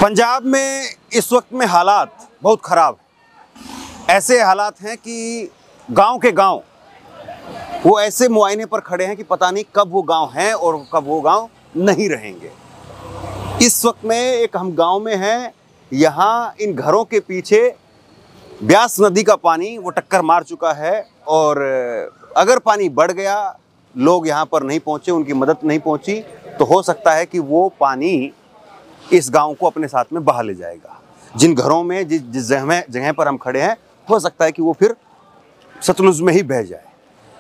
पंजाब में इस वक्त में हालात बहुत ख़राब हैं। ऐसे हालात हैं कि गांव के गांव वो ऐसे मुआयने पर खड़े हैं कि पता नहीं कब वो गांव हैं और कब वो गांव नहीं रहेंगे। इस वक्त में एक हम गांव में हैं, यहाँ इन घरों के पीछे ब्यास नदी का पानी वो टक्कर मार चुका है और अगर पानी बढ़ गया, लोग यहाँ पर नहीं पहुँचे, उनकी मदद नहीं पहुँची, तो हो सकता है कि वो पानी इस गांव को अपने साथ में बहा ले जाएगा। जिन घरों में जिस जगह पर हम खड़े हैं, हो सकता है कि वो फिर सतलुज में ही बह जाए।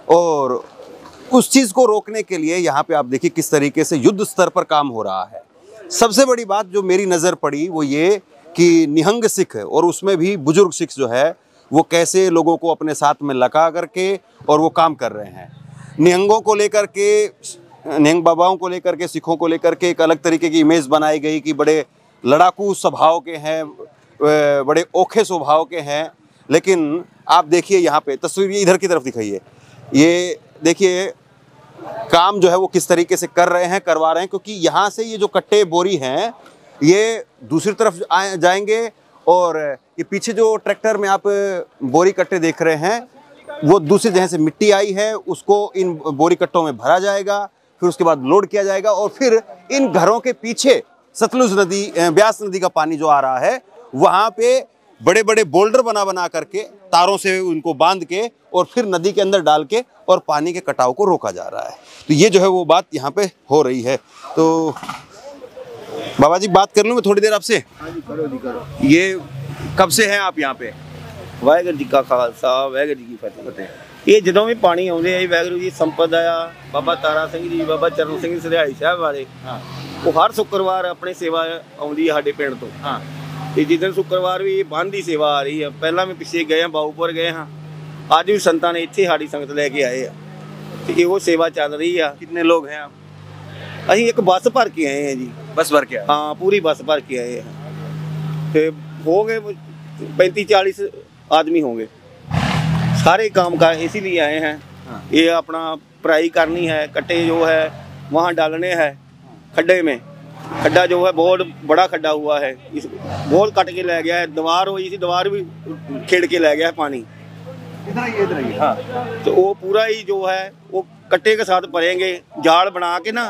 और उस चीज़ को रोकने के लिए यहाँ पे आप देखिए किस तरीके से युद्ध स्तर पर काम हो रहा है। सबसे बड़ी बात जो मेरी नज़र पड़ी वो ये कि निहंग सिख और उसमें भी बुजुर्ग सिख जो है वो कैसे लोगों को अपने साथ में लगा करके और वो काम कर रहे हैं। निहंगों को लेकर के, निहंग बाबाओं को लेकर के, सिखों को लेकर के एक अलग तरीके की इमेज बनाई गई कि बड़े लड़ाकू स्वभाव के हैं, बड़े ओखे स्वभाव के हैं। लेकिन आप देखिए यहाँ पे तस्वीर इधर की तरफ दिखाइए, ये देखिए काम जो है वो किस तरीके से कर रहे हैं, करवा रहे हैं। क्योंकि यहाँ से ये जो कट्टे बोरी हैं ये दूसरी तरफ जाएंगे और ये पीछे जो ट्रैक्टर में आप बोरी कट्टे देख रहे हैं वो दूसरी जगह से मिट्टी आई है, उसको इन बोरी कट्टों में भरा जाएगा, फिर उसके बाद लोड किया जाएगा और फिर इन घरों के पीछे सतलुज नदी, ब्यास नदी का पानी जो आ रहा है, वहाँ पे बड़े बड़े बोल्डर बना करके तारों से उनको बांध के और फिर नदी के अंदर डाल के और पानी के कटाव को रोका जा रहा है। तो ये जो है वो बात यहाँ पे हो रही है। तो बाबा जी बात कर लूँ मैं थोड़ी देर आपसे? हाँ जी, करो जी करो। ये कब से हैं आप यहाँ पे? वाहेगुरू जी का खालसा, वाहेगुरू जी की फतेह। ये ਜਦੋਂ ਵੀ ਪਾਣੀ ਆਉਂਦੇ ਆ ਵਾਹਿਗੁਰੂ ਜੀ ਸੰਪਦ ਆ, ਬਾਬਾ ਤਾਰਾ ਸਿੰਘ ਜੀ, ਬਾਬਾ ਚਰਨ ਸਿੰਘ ਸਰਿਆਈ ਸਾਹਿਬ ਵਾਲੇ, ਉਹ ਹਰ ਸ਼ੁੱਕਰਵਾਰ ਆਪਣੇ ਸੇਵਾ ਆਉਂਦੀ ਆ ਸਾਡੇ ਪਿੰਡ ਤੋਂ। ਤੇ ਜਿੱਦਣ ਸ਼ੁੱਕਰਵਾਰ ਵੀ ਬੰਦ ਦੀ ਸੇਵਾ ਆ ਰਹੀ ਆ। ਪਹਿਲਾਂ ਵੀ ਪਿੱਛੇ ਗਏ ਆ, ਬਾਊਪੁਰ ਗਏ ਹਾਂ, ਅੱਜ ਵੀ ਸੰਤਾਂ ਨੇ ਇੱਥੇ ਸਾਡੀ ਸੰਗਤ ਲੈ ਕੇ ਆਏ ਆ ਤੇ ਇਹੋ ਸੇਵਾ ਚੱਲ ਰਹੀ ਆ। कितने लोग हैं आप? ਅਸੀਂ ਇੱਕ ਬੱਸ ਭਰ ਕੇ ਆਏ ਆ ਜੀ। बस भर के आए? हाँ, पूरी बस भर के आए हैं। फिर हो गए 35-40 आदमी होंगे। सारे काम का इसीलिए आए हैं। ये अपना पढ़ाई करनी है, कट्टे जो है वहाँ डालने हैं खड्डे में। खड्डा जो है बहुत बड़ा खड्डा हुआ है, इस बहुत कट के ले गया है। दीवार हुई थी, दीवार भी खेड़ के ले गया है पानी। इधर ही हाँ। तो वो पूरा ही जो है वो कट्टे के साथ भरेंगे, जाल बना के ना,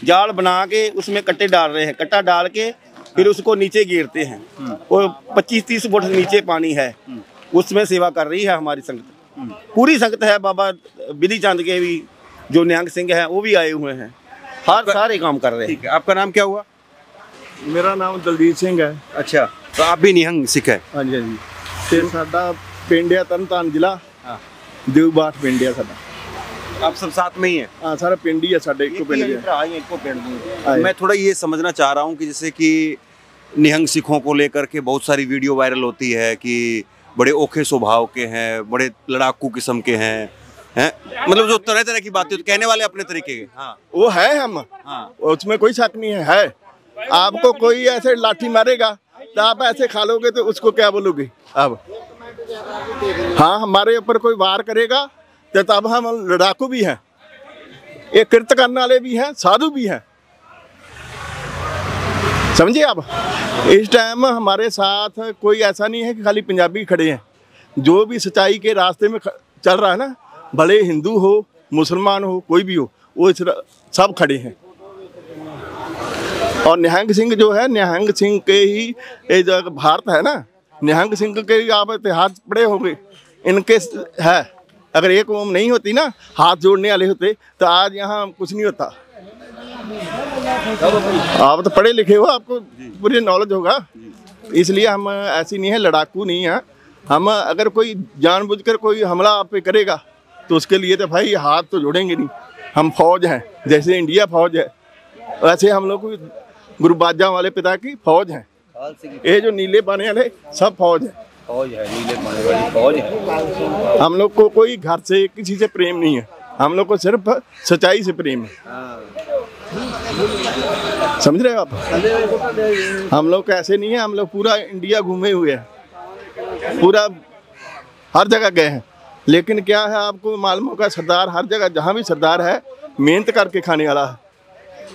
जाल बना के उसमें कट्टे डाल रहे हैं। कट्टा डाल के फिर उसको नीचे गिरते हैं और 25-30 फुट नीचे पानी है, उसमें सेवा कर रही है हमारी संगत। पूरी संगत है। बाबा बिधि चंद के भी जो निहंग सिंह हैं वो भी आए हुए हैं, हर सारे काम कर रहे हैं। ठीक है, आपका नाम क्या हुआ? मेरा नाम दलजीत सिंह है। अच्छा, तो आप भी निहंग सिख है? हाँ जी, हाँ जी। ਤੇ ਸਾਡਾ ਪਿੰਡ ਆ ਤਰਨਤਾਰਨ ਜ਼ਿਲ੍ਹਾ, ਦੇਵਬਾਠ ਪਿੰਡ ਆ ਸਾਡਾ। आप सब साथ में ही हैं? हाँ, सारा पिंड ही है साढ़े, एक पिंड है। मैं थोड़ा ये समझना चाह रहा हूँ कि जैसे कि निहंग सिखों को लेकर के बहुत सारी वीडियो वायरल होती है कि बड़े ओखे स्वभाव के हैं, बड़े लड़ाकू किस्म के हैं, मतलब जो तरह तरह की बातें कहने वाले अपने तरीके के। हाँ, वो है हम। हाँ, उसमें कोई शक नहीं है। आपको कोई ऐसे लाठी मारेगा तो आप ऐसे खा लोगे तो उसको क्या बोलोगे अब? हाँ, हमारे ऊपर कोई वार करेगा तो तब हम लड़ाकू भी हैं, ये कृत करने वाले भी हैं, साधु भी हैं। समझे आप? इस टाइम हमारे साथ कोई ऐसा नहीं है कि खाली पंजाबी खड़े हैं। जो भी सच्चाई के रास्ते में चल रहा है ना, भले हिंदू हो, मुसलमान हो, कोई भी हो, वो सब खड़े हैं। और निहंग सिंह जो है, निहंग सिंह के ही ये जो भारत है ना, निहंग सिंह के ही आप इतिहास पढ़े होंगे, इनके है। अगर एक ओम नहीं होती ना, हाथ जोड़ने वाले होते, तो आज यहाँ कुछ नहीं होता। आप तो पढ़े लिखे हो, आपको पूरी नॉलेज होगा। इसलिए हम ऐसी नहीं है, लड़ाकू नहीं है हम। अगर कोई जानबूझकर कोई हमला आप पे करेगा तो उसके लिए तो भाई हाथ तो जोड़ेंगे नहीं। हम फौज हैं, जैसे इंडिया फौज है वैसे हम लोग गुरुबाजा वाले पिता की फौज है। ये जो नीले पानी वाले सब फौज है। फौज है, नीले पानी वाली फौज है। हम लोग को कोई घर से किसी से प्रेम नहीं है, हम लोग को सिर्फ सच्चाई से प्रेम है। समझ रहे हो आप? हम लोग ऐसे नहीं है, हम लोग पूरा इंडिया घूमे हुए हैं, पूरा हर जगह गए हैं। लेकिन क्या है, आपको मालूम होगा, सरदार हर जगह जहाँ भी सरदार है मेहनत करके खाने वाला है।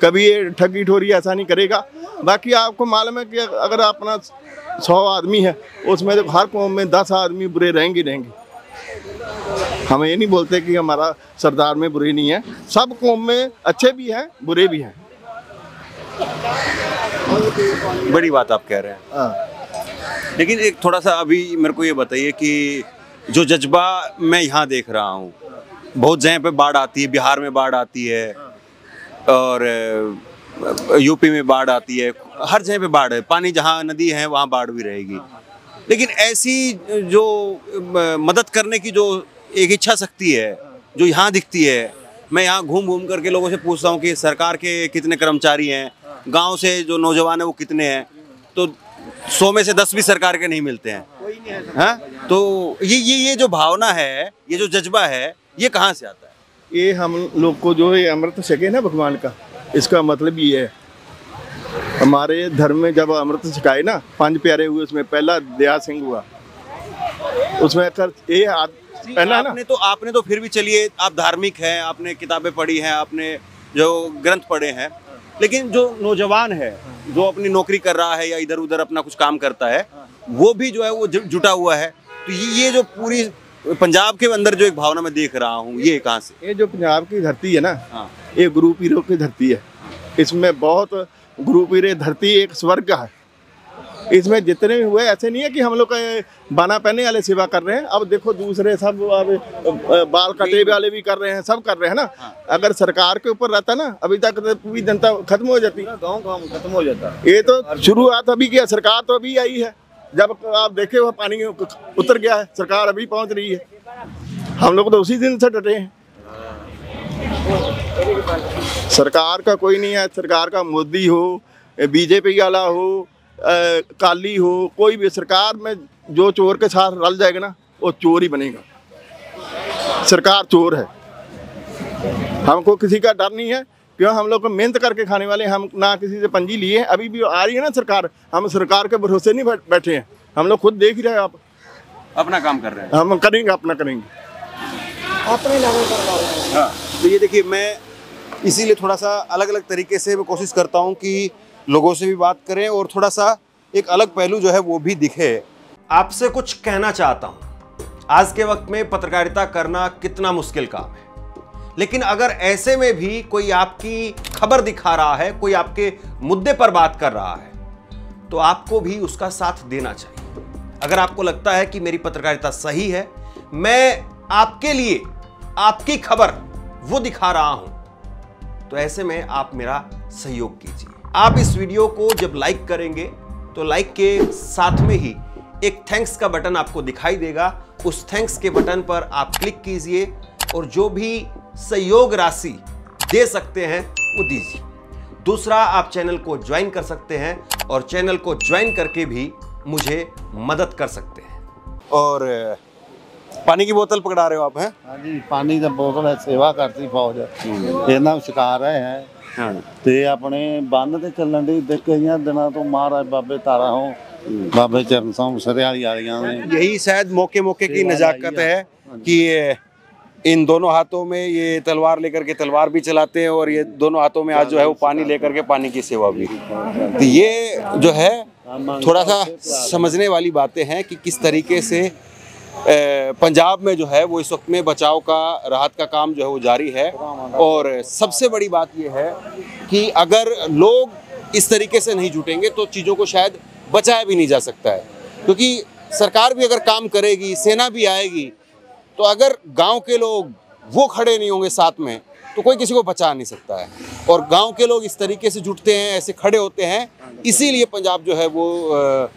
कभी ये ठगी ठोरी ऐसा नहीं करेगा। बाकी आपको मालूम है कि अगर अपना 100 आदमी है उसमें तो हर कौम में 10 आदमी बुरे रहेंगे। हम ये नहीं बोलते कि हमारा सरदार में बुरे नहीं है, सब कौम में अच्छे भी हैं बुरे भी हैं। बड़ी बात आप कह रहे हैं। हाँ। लेकिन एक थोड़ा सा अभी मेरे को ये बताइए कि जो जज्बा मैं यहाँ देख रहा हूँ, बहुत जगह पे बाढ़ आती है, बिहार में बाढ़ आती है और यूपी में बाढ़ आती है, हर जगह पे बाढ़ है, पानी जहाँ नदी है वहाँ बाढ़ भी रहेगी। लेकिन ऐसी जो मदद करने की जो एक इच्छा शक्ति है जो यहाँ दिखती है, मैं यहाँ घूम घूम करके लोगों से पूछता हूँ कि सरकार के कितने कर्मचारी हैं, गांव से जो नौजवान है वो कितने हैं, तो 100 में से 10 भी सरकार के नहीं मिलते हैं। हाँ, तो ये जो भावना है, ये जो जज्बा है, ये कहाँ से आता है? ये हम लोग को जो ये अमृत छके ना भगवान का, इसका मतलब ये है। हमारे धर्म में जब अमृत छकाए ना, 5 प्यारे हुए, उसमें पहला दया सिंह हुआ, उसमें ये पहला ना। आपने तो फिर भी, चलिए आप धार्मिक हैं, आपने किताबें पढ़ी हैं, आपने जो ग्रंथ पढ़े हैं, लेकिन जो नौजवान है जो अपनी नौकरी कर रहा है या इधर उधर अपना कुछ काम करता है, वो भी जो है वो जुटा हुआ है। तो ये जो पूरी पंजाब के अंदर जो एक भावना मैं देख रहा हूँ, ये कहाँ से? ये जो पंजाब की धरती है ना, हाँ। ये गुरु पीरों की धरती है। इसमें बहुत गुरु पीरे धरती एक स्वर्ग है। इसमें जितने भी हुए, ऐसे नहीं है कि हम लोग बाना पहने वाले सेवा कर रहे हैं। अब देखो दूसरे सब अब बाल कटे वाले भी कर रहे हैं, सब कर रहे हैं ना। हाँ। अगर सरकार के ऊपर रहता ना, अभी तक तो पूरी जनता खत्म हो जाती, गाँव खत्म हो जाता। ये तो शुरुआत अभी किया, सरकार तो अभी आई है। जब आप देखे वो पानी उतर गया है, सरकार अभी पहुंच रही है। हम लोग तो उसी दिन से डटे हैं। सरकार का कोई नहीं है, सरकार का मोदी हो, बीजेपी वाला हो, काली हो, कोई भी सरकार में जो चोर के साथ रल जाएगा ना, वो चोर ही बनेगा। सरकार चोर है। हमको किसी का डर नहीं है, क्यों? हम लोग को मेहनत करके खाने वाले, हम ना किसी से पंजी लिए। अभी भी आ रही है ना सरकार, हम सरकार के भरोसे नहीं बैठे हैं। हम लोग खुद देख ही रहे हैं, आप अपना काम कर रहे हैं। हम करेंगे, अपना करेंगे, अपने लेवल पर। हाँ, तो ये देखिए, मैं इसीलिए थोड़ा सा अलग अलग तरीके से मैं कोशिश करता हूँ कि लोगों से भी बात करें और थोड़ा सा एक अलग पहलू जो है वो भी दिखे। आपसे कुछ कहना चाहता हूँ। आज के वक्त में पत्रकारिता करना कितना मुश्किल काम है, लेकिन अगर ऐसे में भी कोई आपकी खबर दिखा रहा है, कोई आपके मुद्दे पर बात कर रहा है, तो आपको भी उसका साथ देना चाहिए। अगर आपको लगता है कि मेरी पत्रकारिता सही है, मैं आपके लिए आपकी खबर वो दिखा रहा हूं, तो ऐसे में आप मेरा सहयोग कीजिए। आप इस वीडियो को जब लाइक करेंगे तो लाइक के साथ में ही एक थैंक्स का बटन आपको दिखाई देगा। उस थैंक्स के बटन पर आप क्लिक कीजिए और जो भी सहयोग राशि दे सकते हैं वो दीजिए। दूसरा, आप चैनल को ज्वाइन कर सकते हैं और चैनल को ज्वाइन करके भी मुझे मदद कर सकते हैं। और पानी की बोतल पकड़ा रहे हो आप? हैं? हाँ जी, पानी की बोतल है, सेवा करती फौज, इन्होंने छका रहे हैं। हाँ। ते अपने बंद ते चलन दी कई दिनों तो महाराज बाबे तारा हो, बाबे चरण सिंह सरियाली वालियां ने, यही शायद मौके मौके की नजाकत है कि इन दोनों हाथों में ये तलवार लेकर के तलवार भी चलाते हैं और ये दोनों हाथों में आज जो है वो पानी लेकर के पानी की सेवा भी। तो ये जो है थोड़ा सा समझने वाली बातें हैं कि किस तरीके से पंजाब में जो है वो इस वक्त में बचाव का, राहत का काम जो है वो जारी है। और सबसे बड़ी बात ये है कि अगर लोग इस तरीके से नहीं जुटेंगे तो चीज़ों को शायद बचाया भी नहीं जा सकता है, क्योंकि सरकार भी अगर काम करेगी, सेना भी आएगी, तो अगर गांव के लोग वो खड़े नहीं होंगे साथ में, तो कोई किसी को बचा नहीं सकता है। और गांव के लोग इस तरीके से जुटते हैं, ऐसे खड़े होते हैं, इसीलिए पंजाब जो है वो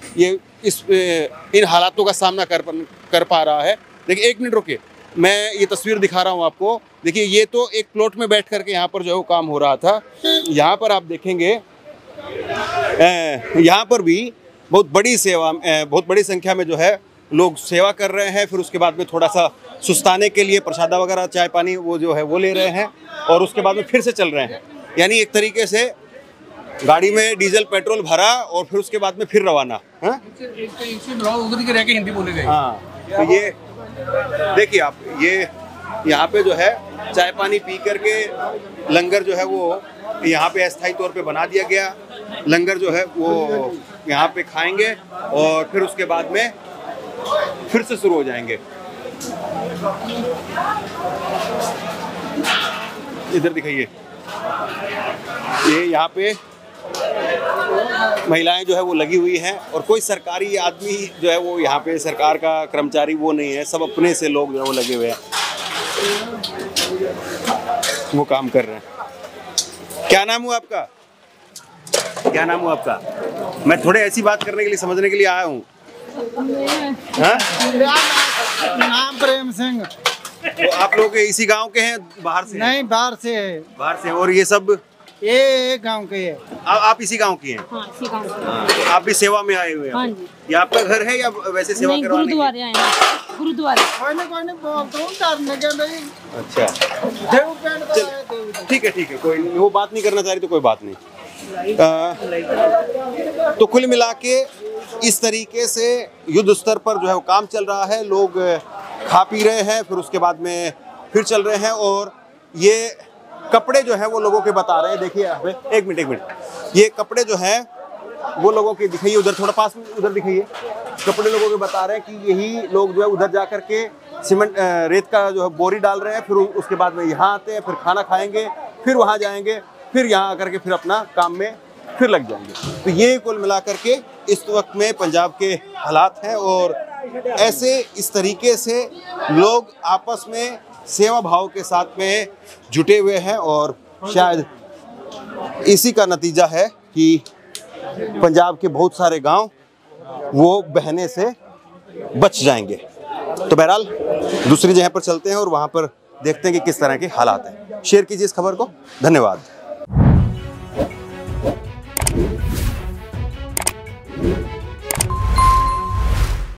इन हालातों का सामना कर पा रहा है। देखिए, 1 मिनट रुकिए, मैं ये तस्वीर दिखा रहा हूँ आपको। देखिए, ये तो एक प्लॉट में बैठ करके यहाँ पर जो है वो काम हो रहा था। यहाँ पर आप देखेंगे, यहाँ पर भी बहुत बड़ी संख्या में जो है लोग सेवा कर रहे हैं। फिर उसके बाद में थोड़ा सा सुस्ताने के लिए प्रसादा वगैरह, चाय पानी वो जो है वो ले रहे हैं और उसके बाद में फिर से चल रहे हैं। यानी एक तरीके से गाड़ी में डीजल पेट्रोल भरा और फिर उसके बाद में फिर रवाना। हाँ, तो ये देखिए आप, ये यहाँ पे जो है चाय पानी पी करके लंगर जो है वो यहाँ पे अस्थायी तौर पे बना दिया गया। लंगर जो है वो यहाँ पे खाएंगे और फिर उसके बाद में फिर से शुरू हो जाएंगे। इधर दिखाइए, ये यहाँ पे महिलाएं जो है वो लगी हुई हैं और कोई सरकारी आदमी जो है वो यहाँ पे सरकार का कर्मचारी वो नहीं है, सब अपने से लोग जो है वो लगे हुए हैं, वो काम कर रहे हैं। क्या नाम हुआ आपका? क्या नाम हुआ आपका? मैं थोड़े ऐसी बात करने के लिए, समझने के लिए आया हूँ। हाँ? नाम प्रेम सिंह। तो आप लोग इसी गांव के हैं, बाहर से? नहीं, बाहर से है। बाहर से। और ये सब ये गांव के है। आप इसी गांव की हैं? हाँ, इसी गांव से। हाँ, तो आप भी सेवा में आए हुए हैं? हाँ जी। ये आपका घर है या वैसे सेवा नहीं, करवाने के लिए? गुरुद्वारे आए हैं, गुरुद्वारे। कोई नहीं बोलता हूँ, डरने के नहीं। अच्छा, देव पेंट कराए, देव। ठीक है, कोई नहीं, वो बात नहीं करना चाह रही तो कोई बात नहीं। तो कुल मिला के इस तरीके से युद्ध स्तर पर जो है वो काम चल रहा है। लोग खा पी रहे हैं, फिर उसके बाद में फिर चल रहे हैं। और ये कपड़े जो है वो लोगों के बता रहे हैं, देखिए एक मिनट, ये कपड़े जो है वो लोगों के दिखाइए, उधर थोड़ा पास में उधर दिखाइए। कपड़े लोगों के बता रहे हैं कि यही लोग जो है उधर जा करके सीमेंट रेत का जो है बोरी डाल रहे हैं, फिर उसके बाद में यहाँ आते हैं, फिर खाना खाएंगे, फिर वहाँ जाएंगे, फिर यहाँ आकर के फिर अपना काम में फिर लग जाएंगे। तो ये कुल मिला करके इस वक्त में पंजाब के हालात हैं। और ऐसे इस तरीके से लोग आपस में सेवा भाव के साथ में जुटे हुए हैं और शायद इसी का नतीजा है कि पंजाब के बहुत सारे गांव वो बहने से बच जाएंगे। तो बहरहाल दूसरी जगह पर चलते हैं और वहां पर देखते हैं कि किस तरह के हालात हैं। शेयर कीजिए इस खबर को। धन्यवाद।